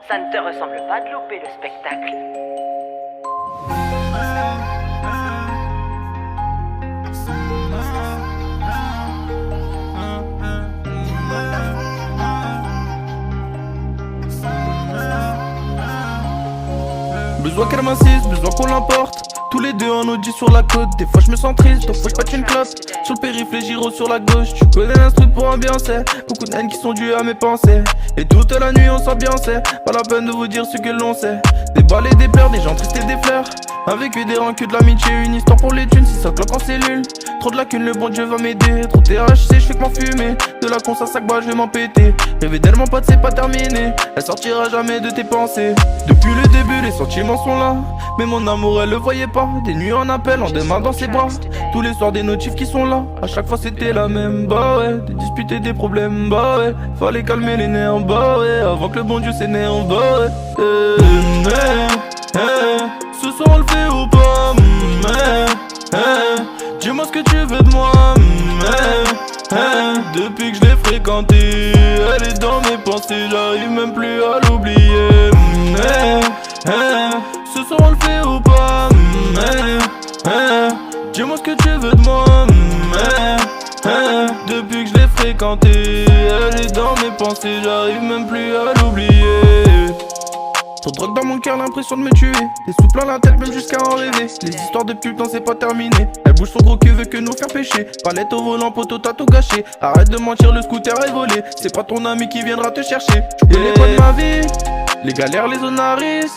Ça ne te ressemble pas de louper le spectacle. Besoin qu'elle m'insiste, besoin qu'on l'emporte. Tous les deux en Audi sur la côte. Des fois je me sens triste, donc faut que je pète une clope. Sur le périph' les gyros sur la gauche. Tu connais l'instru pour ambiancer. Beaucoup de haine qui sont dues à mes pensées. Et toute la nuit on s'ambiançait. Pas la peine de vous dire ce que l'on sait. Des balles et des pleurs, des gens tristes et des fleurs. Avec des rancunes, de l'amitié, une histoire pour les thunes. Si ça cloque en cellule, trop de lacunes, le bon Dieu va m'aider. Trop THC, je fais que m'en fumer. De la con à sac bas, je vais m'en péter. Rêver d'elle, mon pote, c'est pas terminé. Elle sortira jamais de tes pensées. Depuis le début, les sentiments sont là. Mais mon amour, elle le voyait pas. Des nuits en appel, en des mains dans ses bras. Tous les soirs, des notifs qui sont là. À chaque fois, c'était la même. Bah ouais, des disputes et des problèmes. Bah ouais, fallait calmer les nerfs. Bah ouais, avant que le bon Dieu s'énerve. Bah ouais. Ce soir on le fait ou pas? Dis-moi ce que tu veux de moi. Depuis que je l'ai fréquentée, elle est dans mes pensées, j'arrive même plus à l'oublier. Ce soir on le fait ou pas? Dis-moi ce que tu veux de moi. Depuis que je l'ai fréquentée, elle est dans mes pensées, j'arrive même plus à l'oublier. Trop de drogue dans mon cœur, l'impression de me tuer. Des sous plein la tête, même jusqu'à en rêver. Les histoires de pub, non c'est pas terminé. Elle bouge son gros cul, veut que nous faire pécher. Palette au volant, poteau, t'as tout gâché. Arrête de mentir, le scooter est volé. C'est pas ton ami qui viendra te chercher. Tu connais pas de ma vie, les galères, les onaris.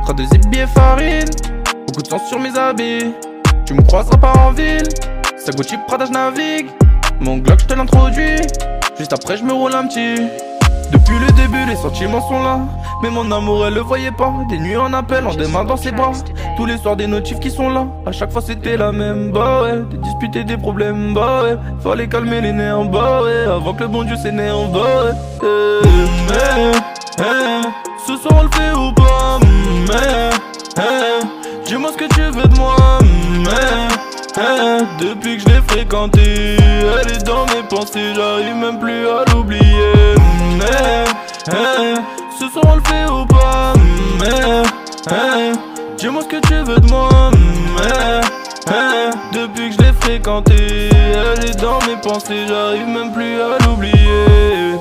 Train de zip, billet, farine. Beaucoup de sang sur mes habits. Tu me croiseras pas en ville. Ça Gucci, Prada, je navigue. Mon Glock, je te l'introduis. Juste après, je me roule un petit. Depuis le début, les sentiments sont là. Mais mon amour, elle le voyait pas. Des nuits en appel, en des mains dans ses bras. Tous les soirs, des notifs qui sont là. À chaque fois, c'était la même. Bah ouais, des disputes et des problèmes. Bah ouais, fallait calmer les nerfs. Bah ouais, avant que le bon Dieu s'énerve. Bah ouais. Ce soir, on le fait ou pas? Dis-moi ce que tu veux de moi. Depuis que je l'ai fréquentée, elle est dans mes pensées, j'arrive même plus à l'oublier. Ce soir on le fait ou pas? Dis-moi ce que tu veux de moi. Depuis que je l'ai fréquentée, elle est dans mes pensées, j'arrive même plus à l'oublier.